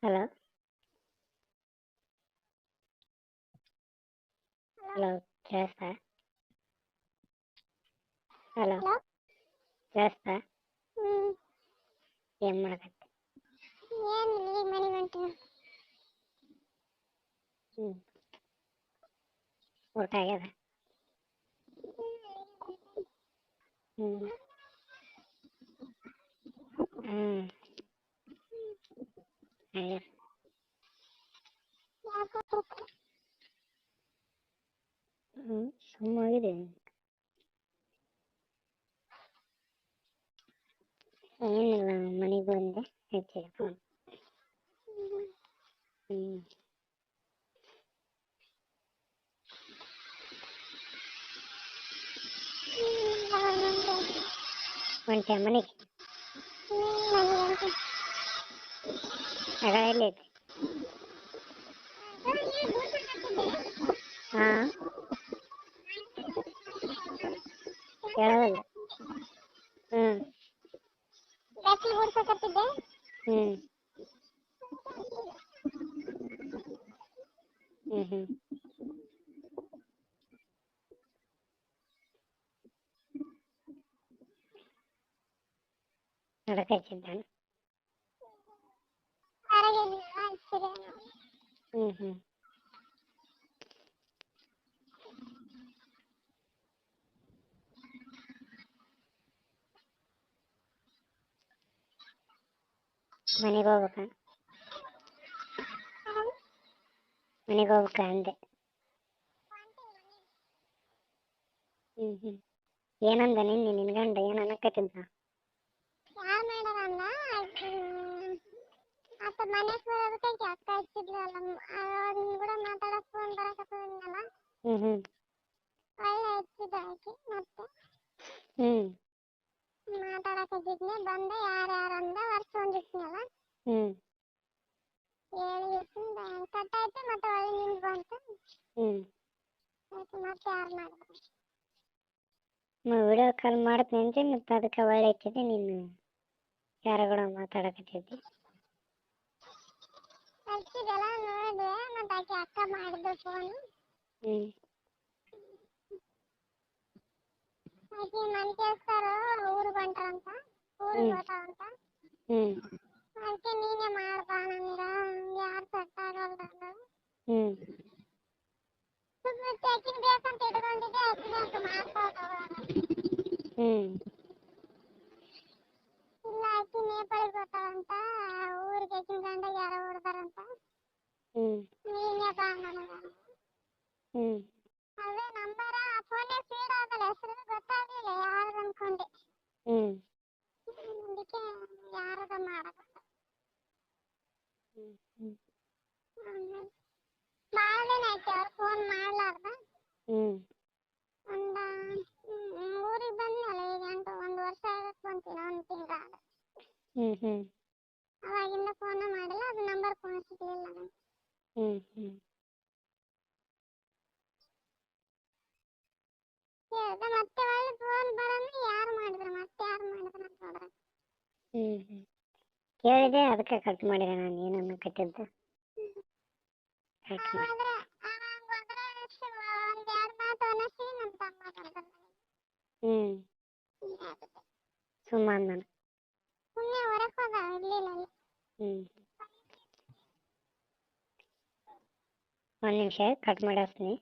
Hello hello ಕೇಳಿಸ್ತಾ? Hello hello. ಕೇಳಿಸ್ತಾ? ಹ್ಮ್. ಏನು ಮಾಡಕತ್ತಿ? ಏನಿಲ್ಲ, ಈಗ ಮನೆಗೆ ಹೊಂಟಿನಿ. ಹ್ಞೂ ಊಟ ಆಗ್ಯದ? ಹ್ಞೂ ಆಗ್ಯದ. ಸುಮ್ಮನಿದ್ದೀನಿ. ಏನಿಲ್ಲ, ಮನೆಗೆ ಬಂದೆ ಹಚ್ಚಿದೆ ಫೋನ್. ಹ್ಞೂ ಹೊಂಟ್ಯಾ ಮನೆಗೆ? ಆಗ ಎಲ್ಲೈತಿ? ಹಾಂ ಕೇಳೋದಿಲ್ಲ. ಹ್ಞೂ ಬ್ಯಾಟ್ರಿ ಗುಡ್ಸಕತ್ತಿದ್ದೆ. ಹ್ಞೂ ಹ್ಞೂ ಹ್ಞೂ ಅದಕ್ಕೆ ಹಚ್ಚಿದ್ದಾನೆ. ಹ್ಞೂ ಹ್ಞೂ ಮನೆಗೆ ಹೋಗ್ಬೇಕಾ? ಮನೆಗೆ ಹೋಗ್ಬೇಕಾ ಅಂದೆ. ಹ್ಞೂ ಹ್ಞೂ ಏನಂದ ನಿನ್ನ ಗಂಡ? ಏನು ಅನ್ನಕತ್ತಿದ್ದ? ಯಾರು ಮಾಡ್ಯಾರ ಅಂದ. ಆತ ಮನೆಗೆ ಬರೋದಕ್ಕೆ ಅಕ್ಕ ಹಚ್ಚಿದ್ಲಲ್ಲ, ಅವ್ನ ಕೂಡ ಮಾತಾಡಕ್ ಫೋನ್ ಬರಕತ್ತದಲ್ಲ. ಹ್ಞೂ ಹ್ಞೂ ಒಳ್ಳೆ ಹಚ್ಚಿದ್ದ ಆಕಿ. ಮತ್ತೆ ಹ್ಞೂ ಮಾತಾಡಕತ್ತಿದ್ನಿ, ಬಂದೆ ಯಾರ್ಯಾರು ಅಂದ ವರ್ಷೊಂದಿದ್ನಲ್ಲ. ಹ್ಞೂ ಹೇಳಿ ಕಟ್ಟಾಯ್ತು, ಮತ್ತೆ ಒಳ್ಳೆ ನಿಂದು ಬಂತು. ಹ್ಞೂ ಮತ್ತೆ ಯಾರು ಮಾಡಿದ್ರು? ವಿಡಿಯೋ ಕಾಲ್ ಮಾಡ್ತೀನಿ ಅಂತೆ, ಮತ್ತು ಅದಕ್ಕೆ ಒಳ್ಳೆ ಐತಿದೆ. ನೀನು ಯಾರ ಕೂಡ ಮಾತಾಡಕತ್ತಿದ್ದಿ? ಹಚ್ಚಿದೆಲ್ಲ ನೋಡಿದೆ, ಮತ್ತೆ ಆಕೆ ಅಕ್ಕ ಮಾಡಿದ್ದು ಫೋನು. ಹ್ಞೂ ಆಕೆ ಮನೆ ಕೆಲಸದವರು ಊರಿಗೆ ಹೊಂಟಾರಂತ, ಹ್ಞೂ ಊರಿಗೆ ಹೋಗ್ತಾವಂತ. ಹ್ಞೂ ಅದಕ್ಕೆ ನೀನೇ ಮಾಡ್ಬಾ ನನಗೆ, ಯಾರು ಸೆಟ್ ಆಗಲ್ಲ. ಹ್ಞೂ ಮತ್ತೆ ಆಕಿನ ಬೇಕಂತ ಇಟ್ಕೊಂಡಿದ್ದೆ, ಆಕಿನ ಅಂತ ಮಾಡ್ತಾವ. ಹ್ಞೂ ಇಲ್ಲ, ಆಕಿ ನೇಪಾಳಿಗೆ ಹೋಗ್ತಾಳಂತ, ಊರಿಗೆ ಆಕಿನ ಗಂಡ ಯಾರೋ ಹೊಡ್ದಾರಂತ. ಹ್ಞೂ ನೀನೇ ಬಾ ನನಗೆ. ಹ್ಞೂ ಅದೇ ನಂಬರ ಫೋನೇ ಫೀಡ್ ಆಗಲ್ಲ, ಹೆಸರು ಗೊತ್ತಾಗಲಿಲ್ಲ ಯಾರು ಅನ್ಕೊಂಡೆ. ಹ್ಞೂ ಅದಕ್ಕೆ ಯಾರದ ಮಾಡಕ ಹ್ಞೂ ಹ್ಞೂ ಭಾಳ ದಿನ ಆಯ್ತು ಅವ್ರು ಫೋನ್ ಮಾಡ್ಲಾರ್ದ. ಹ್ಞೂ ಊರಿಗೆ ಬಂದ್ನಲ್ಲ ಈಗ, ಒಂದು ವರ್ಷ ಆಗಕ್ಕೆ ಬಂತು, ಒಂದು ತಿಂಗಳು. ಹ್ಞೂ ಹ್ಞೂ ಅವಾಗಿಂದ ಫೋನ್ ಮಾಡಿಲ್ಲ, ಅದು ನಂಬರ್ ಫೋನ್ ಸಿಗಲಿಲ್ಲ ನನಗೆ. ಹ್ಞೂ ಹ್ಞೂ ಕೇಳಿದೆ, ಮತ್ತೆ ಒಳ್ಳೆ ಫೋನ್ ಬರೋದು, ಯಾರು ಮಾಡಿದ್ರು ಮತ್ತೆ ಯಾರು ಮಾಡಿದ್ರು ಅಂತ ಹೋದ್ರೆ. ಹ್ಞೂ ಹ್ಞೂ ಕೇಳಿದೆ, ಅದಕ್ಕೆ ಕಟ್ ಮಾಡಿದೆ ನಾನು. ಏನು ಅನ್ನಕತ್ತಿದ್ದೆ ಕಟ್ ಮಾಡಿ. ಆದ್ರೆ ಒಂದು ಎರಡು ಮಾತು ಅನ್ನಿಸಿ ನಮ್ಮ ತಮ್ಮ ಮಾತಾಡ್ತಾರೆ. ಹ್ಞೂ ಸುಮ್ಮನೆ ನಾನು ಸುಮ್ಮನೆ ಹೊರಗೆ ಹೋದ, ಇರಲಿಲ್ಲ. ಹ್ಞೂ ಒಂದು ನಿಮಿಷ ಕಟ್ ಮಾಡಿ ಹಚ್ತೀನಿ.